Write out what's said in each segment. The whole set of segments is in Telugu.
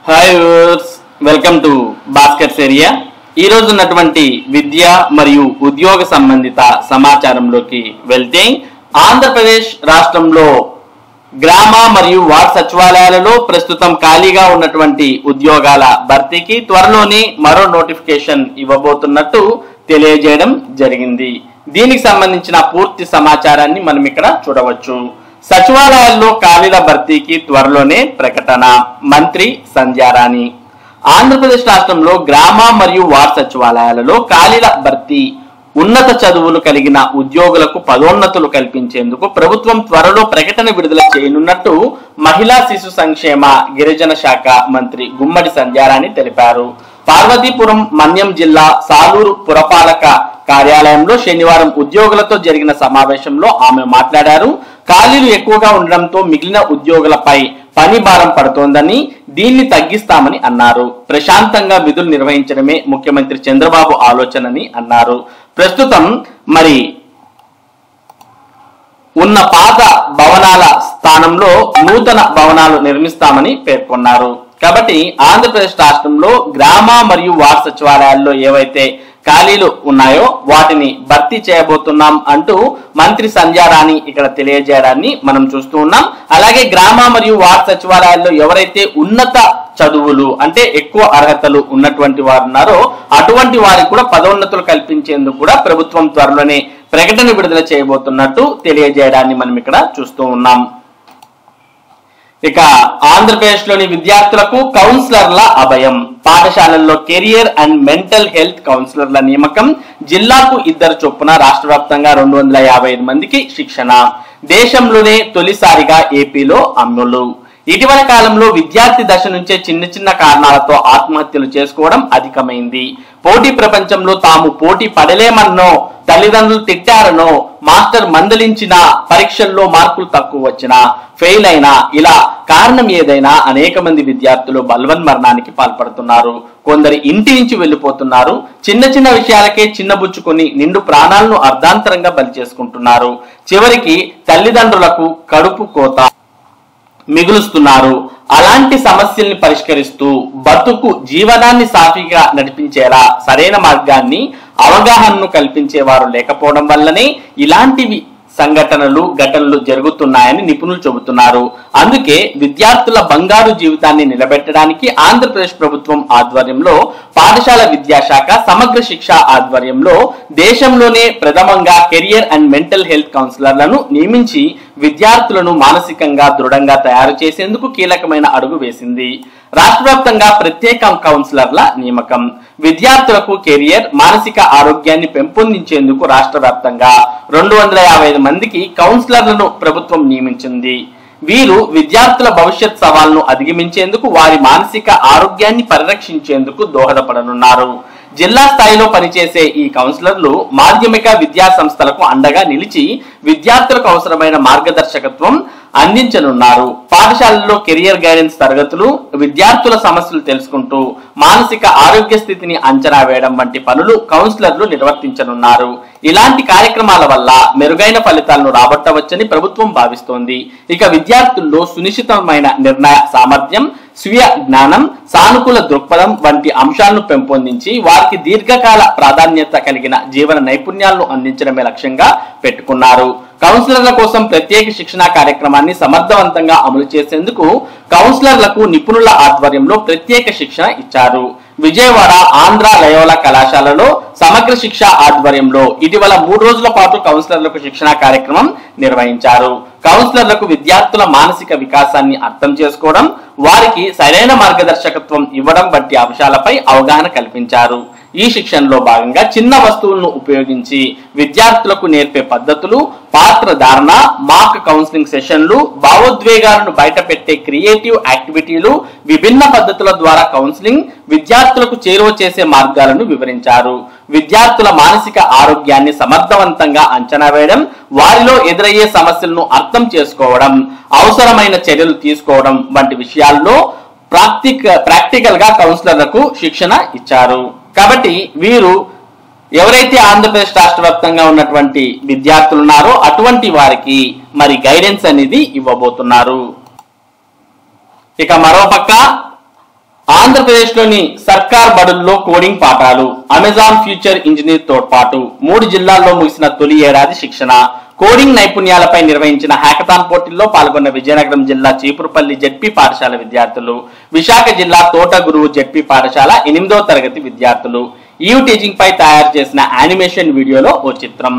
Hi viewers, welcome to Bhaskar's area. ఈ రోజు ఉన్నటువంటి విద్య మరియు ఉద్యోగ సంబంధిత సమాచారంలోకి వెళ్తే, ఆంధ్రప్రదేశ్ రాష్ట్రంలో గ్రామ మరియు వార్డ్ సచివాలయాలలో ప్రస్తుతం ఖాళీగా ఉన్నటువంటి ఉద్యోగాల భర్తీకి త్వరలోనే మరో నోటిఫికేషన్ ఇవ్వబోతున్నట్టు తెలియజేయడం జరిగింది. దీనికి సంబంధించిన పూర్తి సమాచారాన్ని మనం ఇక్కడ చూడవచ్చు. సచివాలయాల్లో ఖాళీల భర్తీకి త్వరలోనే ప్రకటన. మంత్రి సంధ్యారాణి. ఆంధ్రప్రదేశ్ రాష్ట్రంలో గ్రామ మరియు వార్డ్ సచివాలయాలలో ఖాళీల భర్తీ, ఉన్నత చదువులు కలిగిన ఉద్యోగులకు పదోన్నతులు కల్పించేందుకు ప్రభుత్వం త్వరలో ప్రకటన విడుదల చేయనున్నట్టు మహిళా శిశు సంక్షేమ గిరిజన శాఖ మంత్రి గుమ్మడి సంధ్యారాణి తెలిపారు. పార్వతీపురం మన్యం జిల్లా సాలూరు పురపాలక కార్యాలయంలో శనివారం ఉద్యోగులతో జరిగిన సమావేశంలో ఆమె మాట్లాడారు. ఖాళీలు ఎక్కువగా ఉండడంతో మిగిలిన ఉద్యోగులపై పని భారం పడుతోందని, దీన్ని తగ్గిస్తామని అన్నారు. ప్రశాంతంగా విధులు నిర్వహించడమే ముఖ్యమంత్రి చంద్రబాబు ఆలోచనని అన్నారు. ప్రస్తుతం ఉన్న పాత భవనాల స్థానంలో నూతన భవనాలు నిర్మిస్తామని పేర్కొన్నారు. కాబట్టి ఆంధ్రప్రదేశ్ రాష్ట్రంలో గ్రామ మరియు వార్డ్ సచివాలయాల్లో ఏవైతే ఖాళీలు ఉన్నాయో వాటిని భర్తీ చేయబోతున్నాం అంటూ మంత్రి సంధ్యారాణి ఇక్కడ తెలియజేయడాన్ని మనం చూస్తూ ఉన్నాం. అలాగే గ్రామ మరియు వార్డ్ సచివాలయాల్లో ఎవరైతే ఉన్నత చదువులు అంటే ఎక్కువ అర్హతలు ఉన్నటువంటి వారు ఉన్నారో అటువంటి వారికి కూడా పదోన్నతులు కల్పించేందుకు కూడా ప్రభుత్వం త్వరలోనే ప్రకటన విడుదల చేయబోతున్నట్టు తెలియజేయడాన్ని మనం ఇక్కడ చూస్తూ ఉన్నాం. ఇక ఆంధ్రప్రదేశ్ లోని విద్యార్థులకు కౌన్సిలర్ల అభయం. పాఠశాలల్లో కెరియర్ అండ్ మెంటల్ హెల్త్ కౌన్సిలర్ల నియామకం. జిల్లాకు 2 చొప్పున రాష్ట్ర వ్యాప్తంగా 255 మందికి శిక్షణ. దేశంలోనే తొలిసారిగా ఏపీలో అమలు. ఇటీవల కాలంలో విద్యార్థి దశ నుంచే చిన్న కారణాలతో ఆత్మహత్యలు చేసుకోవడం అధికమైంది. పోటీ ప్రపంచంలో తాము పోటీ పడలేమన్నో, తల్లిదండ్రులు తిట్టారనో, మాస్టర్ మందలించిన, పరీక్షల్లో మార్కులు తక్కువ వచ్చినా, ఫెయిల్ అయినా, ఇలా కారణం ఏదైనా అనేక మంది విద్యార్థులు బలవన్మరణానికి పాల్పడుతున్నారు. కొందరు ఇంటి నుంచి వెళ్లిపోతున్నారు. చిన్న విషయాలకే చిన్నబుచ్చుకొని నిండు ప్రాణాలను అర్ధాంతరంగా బలి చేసుకుంటున్నారు. చివరికి తల్లిదండ్రులకు కడుపు కోత మిగులుస్తున్నారు. అలాంటి సమస్యల్ని పరిష్కరిస్తూ బతుకు జీవనాన్ని సాఫీగా నడిపించేలా సరైన మార్గాన్ని, అవగాహనను కల్పించేవారు లేకపోవడం వల్లనే ఇలాంటివి ఘటనలు జరుగుతున్నాయని నిపుణులు చెబుతున్నారు. అందుకే విద్యార్థుల బంగారు జీవితాన్ని నిలబెట్టడానికి ఆంధ్రప్రదేశ్ ప్రభుత్వం ఆధ్వర్యంలో పాఠశాల విద్యాశాఖ సమగ్ర శిక్ష ఆధ్వర్యంలో దేశంలోనే ప్రథమంగా కెరియర్ అండ్ మెంటల్ హెల్త్ కౌన్సిలర్లను నియమించి విద్యార్థులను మానసికంగా దృఢంగా తయారు చేసేందుకు కీలకమైన అడుగు వేసింది. రాష్ట్ర వ్యాప్తంగా ప్రత్యేక కౌన్సిలర్ల నియామకం. విద్యార్థులకు కెరియర్, మానసిక ఆరోగ్యాన్ని పెంపొందించేందుకు రాష్ట్ర వ్యాప్తంగా 255 మందికి కౌన్సిలర్లను ప్రభుత్వం నియమించింది. వీరు విద్యార్థుల భవిష్యత్ సవాళ్లను అధిగమించేందుకు, వారి మానసిక ఆరోగ్యాన్ని పరిరక్షించేందుకు దోహదపడనున్నారు. జిల్లా స్థాయిలో పనిచేసే ఈ కౌన్సిలర్లు మాధ్యమిక విద్యా సంస్థలకు అండగా నిలిచి విద్యార్థులకు అవసరమైన మార్గదర్శకత్వం అందించనున్నారు. పాఠశాలల్లో కెరియర్ గైడెన్స్ తరగతులు, విద్యార్థుల సమస్యలు తెలుసుకుంటూ మానసిక ఆరోగ్య స్థితిని అంచనా వేయడం వంటి పనులు కౌన్సిలర్లు నిర్వర్తించనున్నారు. ఇలాంటి కార్యక్రమాల వల్ల మెరుగైన ఫలితాలను రాబట్టవచ్చని ప్రభుత్వం భావిస్తోంది. ఇక విద్యార్థుల్లో సునిశ్చితమైన నిర్ణయ సామర్థ్యం, స్వీయ జ్ఞానం, సానుకూల దృక్పథం వంటి అంశాలను పెంపొందించి వారికి దీర్ఘకాల ప్రాధాన్యత కలిగిన జీవన నైపుణ్యాలను అందించడమే లక్ష్యంగా పెట్టుకున్నారు. కౌన్సిలర్ల కోసం ప్రత్యేక శిక్షణ కార్యక్రమాన్ని సమర్థవంతంగా అమలు చేసేందుకు కౌన్సిలర్లకు నిపుణుల ఆధ్వర్యంలో ప్రత్యేక శిక్షణ ఇచ్చారు. విజయవాడ ఆంధ్ర లయోలా కళాశాలలో సమగ్ర శిక్ష ఆధ్వర్యంలో ఇటీవల 3 రోజుల పాటు కౌన్సిలర్లకు శిక్షణ కార్యక్రమం నిర్వహించారు. కౌన్సిలర్లకు విద్యార్థుల మానసిక వికాసాన్ని అర్థం చేసుకోవడం, వారికి సరైన మార్గదర్శకత్వం ఇవ్వడం వంటి అంశాలపై అవగాహన కల్పించారు. ఈ శిక్షణలో భాగంగా చిన్న వస్తువులను ఉపయోగించి విద్యార్థులకు నేర్పే పద్ధతులు, పాత్ర ధారణ, మాక్ కౌన్సిలింగ్ సెషన్లు, భావోద్వేగాలను బయటపెట్టే క్రియేటివ్ యాక్టివిటీలు, విభిన్న పద్ధతుల ద్వారా కౌన్సిలింగ్, విద్యార్థులకు చేరువ చేసే మార్గాలను వివరించారు. విద్యార్థుల మానసిక ఆరోగ్యాన్ని సమర్థవంతంగా అంచనా వేయడం, వారిలో ఎదురయ్యే సమస్యలను అర్థం చేసుకోవడం, అవసరమైన చర్యలు తీసుకోవడం వంటి విషయాల్లో ప్రాక్టికల్ గా కౌన్సిలర్లకు శిక్షణ ఇచ్చారు. కాబట్టి వీరు ఎవరైతే ఆంధ్రప్రదేశ్ రాష్ట్ర వ్యాప్తంగా ఉన్నటువంటి విద్యార్థులు ఉన్నారో అటువంటి వారికి మరి గైడెన్స్ అనేది ఇవ్వబోతున్నారు. ఇక మరోపక్క ఆంధ్రప్రదేశ్లోని సర్కార్ బడుల్లో కోడింగ్ పాఠాలు, అమెజాన్ ఫ్యూచర్ ఇంజనీర్ తోడ్పాటు. 3 జిల్లాల్లో ముగిసిన తొలి ఏడాది శిక్షణ. కోడింగ్ నైపుణ్యాలపై నిర్వహించిన హ్యాకథాన్ పోటీల్లో పాల్గొన్న విజయనగరం జిల్లా చీపురుపల్లి జెడ్పీ పాఠశాల విద్యార్థులు, విశాఖ జిల్లా తోటగురువు జెడ్పీ పాఠశాల 8వ తరగతి విద్యార్థులు ఈవ్ టీచింగ్ పై తయారు చేసిన యానిమేషన్ వీడియోలో ఓ చిత్రం.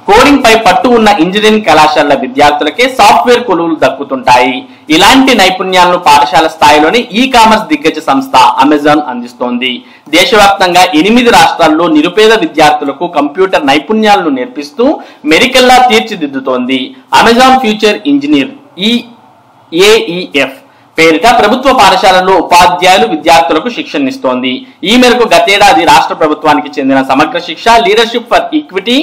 కోడింగ్ పై పట్టు ఉన్న ఇంజనీరింగ్ కళాశాల విద్యార్థులకే సాఫ్ట్వేర్ కొలువులు దక్కుతుంటాయి. ఇలాంటి నైపుణ్యాలను పాఠశాల స్థాయిలోని ఈ కామర్స్ దిగ్గజ సంస్థ అమెజాన్ అందిస్తోంది. దేశవ్యాప్తంగా 8 రాష్ట్రాల్లో నిరుపేద విద్యార్థులకు కంప్యూటర్ నైపుణ్యాలను నేర్పిస్తూ మెరికల్లా తీర్చిదిద్దుతోంది. అమెజాన్ ఫ్యూచర్ ఇంజనీర్ AEF పేరిట ప్రభుత్వ పాఠశాలల్లో ఉపాధ్యాయులు విద్యార్థులకు శిక్షణనిస్తోంది. ఈ మేరకు గతేడాది రాష్ట్ర ప్రభుత్వానికి చెందిన సమగ్ర శిక్ష, leadership for equity,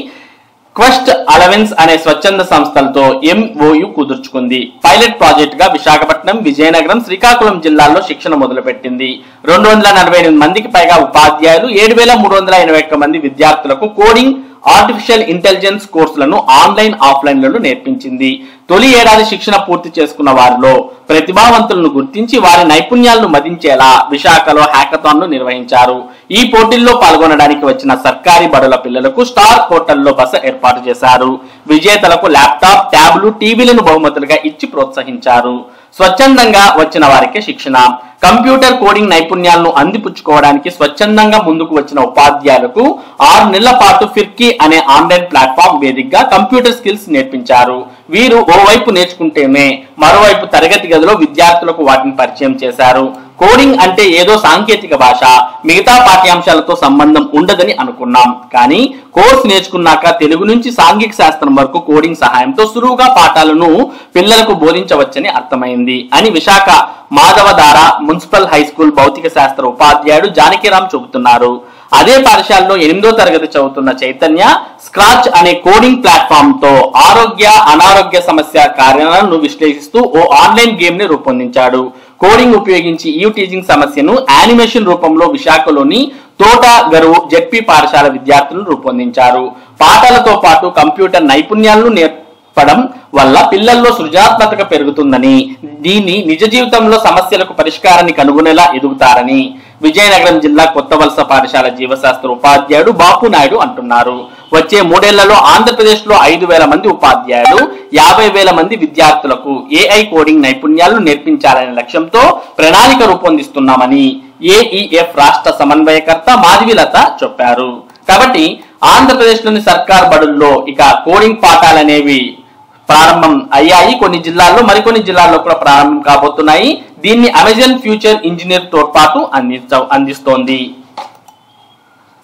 quest allowance అనే స్వచ్ఛంద సంస్థలతో MOU కుదుర్చుకుంది. పైలట్ ప్రాజెక్ట్ గా విశాఖపట్నం, విజయనగరం, శ్రీకాకుళం జిల్లాల్లో శిక్షణ మొదలుపెట్టింది. 248 మందికి పైగా ఉపాధ్యాయులు, 7381 మంది విద్యార్థులకు కోడింగ్, ఆర్టిఫిషియల్ ఇంటెలిజెన్స్ కోర్సులను ఆన్లైన్, ఆఫ్లైన్లలో నేర్పించింది. తొలి ఏడాది శిక్షణ పూర్తి చేసుకున్న వారిలో ప్రతిభావంతులను గుర్తించి వారి నైపుణ్యాలను మదించేలా విశాఖలో హ్యాకథాన్ ను నిర్వహించారు. ఈ పోటీల్లో పాల్గొనడానికి వచ్చిన సర్కారీ బడుల పిల్లలకు స్టార్ హోటల్లో బస ఏర్పాటు చేశారు. విజేతలకు ల్యాప్టాప్, ట్యాబ్లు, టీవీలను బహుమతులుగా ఇచ్చి ప్రోత్సహించారు. స్వచ్ఛందంగా వచ్చిన వారికే శిక్షణ. కంప్యూటర్ కోడింగ్ నైపుణ్యాలను అందిపుచ్చుకోవడానికి స్వచ్ఛందంగా ముందుకు వచ్చిన ఉపాధ్యాయులకు 6 నెలల పాటు ఫిర్కీ అనే ఆన్లైన్ ప్లాట్ఫామ్ వేదికగా కంప్యూటర్ స్కిల్స్ నేర్పించారు. వీరు ఓవైపు నేర్చుకుంటేనే మరోవైపు తరగతి గదిలో విద్యార్థులకు వాటిని పరిచయం చేశారు. కోడింగ్ అంటే ఏదో సాంకేతిక భాష, మిగతా పాఠ్యాంశాలతో సంబంధం ఉండదని అనుకున్నాం. కానీ కోర్సు నేర్చుకున్నాక తెలుగు నుంచి సాంఘిక శాస్త్రం వరకు కోడింగ్ సహాయంతో సులువుగా పాఠాలను పిల్లలకు బోధించవచ్చని అర్థమైంది అని Visakha Madhavadhara municipal high school భౌతిక శాస్త్ర ఉపాధ్యాయుడు జానకిరామ్ చెబుతున్నారు. అదే పాఠశాలలో 8వ తరగతి చదువుతున్న చైతన్య స్క్రాచ్ అనే కోడింగ్ ప్లాట్ఫామ్ తో ఆరోగ్య, అనారోగ్య సమస్య కారణాలను విశ్లేషిస్తూ ఓ ఆన్లైన్ గేమ్ ని రూపొందించాడు. కోడింగ్ ఉపయోగించి ఈవ్ టీచింగ్ సమస్యను యానిమేషన్ రూపంలో విశాఖలోని తోటగరువు జెడ్పీ పాఠశాల విద్యార్థులు రూపొందించారు. పాఠాలతో పాటు కంప్యూటర్ నైపుణ్యాలను నేర్పడం వల్ల పిల్లల్లో సృజనాత్మకత పెరుగుతుందని, దీన్ని నిజ జీవితంలో సమస్యలకు పరిష్కారాన్ని కనుగొనేలా ఎదుగుతారని విజయనగరం జిల్లా కొత్తవలస పాఠశాల జీవశాస్త్ర ఉపాధ్యాయుడు బాపు నాయుడు అంటున్నారు. వచ్చే 3 ఏళ్లలో ఆంధ్రప్రదేశ్ లో 5,000 మంది ఉపాధ్యాయులు, 50,000 మంది విద్యార్థులకు AI కోడింగ్ నైపుణ్యాలను నేర్పించాలనే లక్ష్యంతో ప్రణాళిక రూపొందిస్తున్నామని AEF రాష్ట్ర సమన్వయకర్త మాధవిలత చెప్పారు. కాబట్టి ఆంధ్రప్రదేశ్ లోని సర్కార్ బడుల్లో ఇక కోడింగ్ పాఠాలనేవి ప్రారంభం అయ్యాయి. కొన్ని జిల్లాల్లో, మరికొన్ని జిల్లాల్లో కూడా ప్రారంభం కాబోతున్నాయి. దీన్ని అమెజాన్ ఫ్యూచర్ ఇంజనీర్ తోడ్పాటు అందిస్తోంది.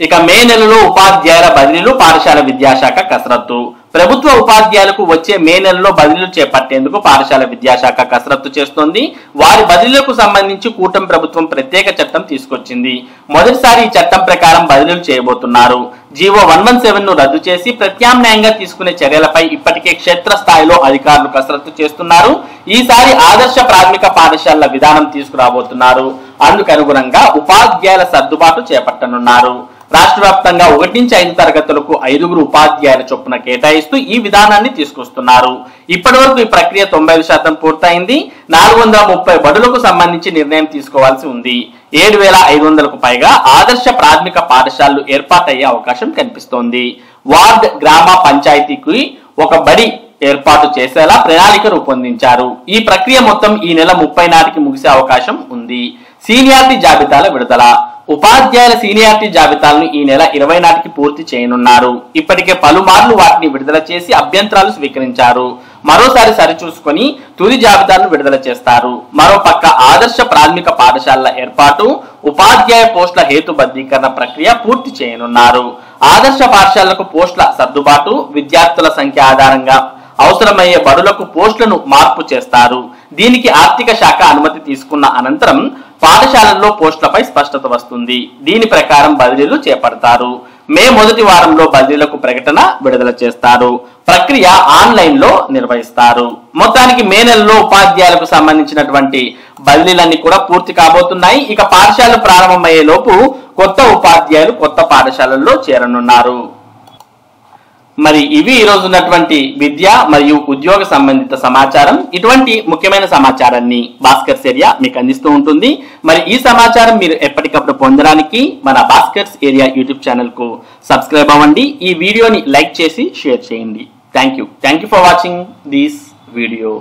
ఇక మే నెలలో ఉపాధ్యాయుల బదిలీలు, పాఠశాల విద్యాశాఖ కసరత్తు. ప్రభుత్వ ఉపాధ్యాయులకు వచ్చే మే నెలలో బదిలీలు చేపట్టేందుకు పాఠశాల విద్యాశాఖ కసరత్తు చేస్తోంది. వారి బదిలీలకు సంబంధించి కూటమి ప్రభుత్వం ప్రత్యేక చట్టం తీసుకొచ్చింది. మొదటిసారి ఈ చట్టం ప్రకారం బదిలీలు చేయబోతున్నారు. జీవో 117 ను రద్దు చేసి ప్రత్యామ్నాయంగా తీసుకునే చర్యలపై ఇప్పటికే క్షేత్రస్థాయిలో అధికారులు కసరత్తు చేస్తున్నారు. ఈసారి ఆదర్శ ప్రాథమిక పాఠశాలల విధానం తీసుకురాబోతున్నారు. అందుకనుగుణంగా ఉపాధ్యాయుల సర్దుబాటు చేపట్టనున్నారు. రాష్ట్ర వ్యాప్తంగా 1 నుంచి 5 తరగతులకు 5 ఉపాధ్యాయుల చొప్పున కేటాయిస్తూ ఈ విధానాన్ని తీసుకొస్తున్నారు. ఇప్పటి వరకు ఈ ప్రక్రియ 95% పూర్తయింది. 430 బడులకు సంబంధించి నిర్ణయం తీసుకోవాల్సి ఉంది. 7,500కు పైగా ఆదర్శ ప్రాథమిక పాఠశాలలు ఏర్పాటయ్యే అవకాశం కనిపిస్తోంది. వార్డ్, గ్రామ పంచాయతీకి ఒక బడి ఏర్పాటు చేసేలా ప్రణాళిక రూపొందించారు. ఈ ప్రక్రియ మొత్తం ఈ నెల 30 నాటికి ముగిసే అవకాశం ఉంది. సీనియారిటీ జాబితాల విడుదల. ఉపాధ్యాయుల సీనియారిటీ జాబితాలను ఈ నెల 20 నాటికి పూర్తి చేయనున్నారు. ఇప్పటికే పలుమార్లు వాటిని విడుదల చేసి అభ్యంతరాలు స్వీకరించారు. మరోసారి సరిచూసుకొని తుది జాబితాను విడుదల చేస్తారు. మరోపక్క ఆదర్శ ప్రాథమిక పాఠశాలల ఏర్పాటు, ఉపాధ్యాయ పోస్టుల హేతుబద్ధీకరణ ప్రక్రియ పూర్తి చేయనున్నారు. ఆదర్శ పాఠశాలలకు పోస్టుల సర్దుబాటు, విద్యార్థుల సంఖ్య ఆధారంగా అవసరమయ్యే బడులకు పోస్టులను మార్పు చేస్తారు. దీనికి ఆర్థిక శాఖ అనుమతి తీసుకున్న అనంతరం పాఠశాలల్లో పోస్టులపై స్పష్టత వస్తుంది. దీని ప్రకారం బదిలీలు చేపడతారు. మే మొదటి వారంలో బదిలీలకు ప్రకటన విడుదల చేస్తారు. ప్రక్రియ ఆన్లైన్ లో నిర్వహిస్తారు. మొత్తానికి మే నెలలో ఉపాధ్యాయులకు సంబంధించినటువంటి బదిలీలన్నీ కూడా పూర్తి కాబోతున్నాయి. ఇక పాఠశాలలు ప్రారంభమయ్యే లోపు కొత్త ఉపాధ్యాయులు కొత్త పాఠశాలల్లో చేరనున్నారు. మరి ఇవి ఈ రోజు ఉన్నటువంటి విద్య మరియు ఉద్యోగ సంబంధిత సమాచారం. ఇటువంటి ముఖ్యమైన సమాచారాన్ని భాస్కర్స్ ఏరియా మీకు అందిస్తూ ఉంటుంది. మరి ఈ సమాచారం మీరు ఎప్పటికప్పుడు పొందడానికి మన భాస్కర్స్ ఏరియా యూట్యూబ్ ఛానల్ కు సబ్స్క్రైబ్ అవ్వండి. ఈ వీడియోని లైక్ చేసి షేర్ చేయండి. Thank you for watching this video.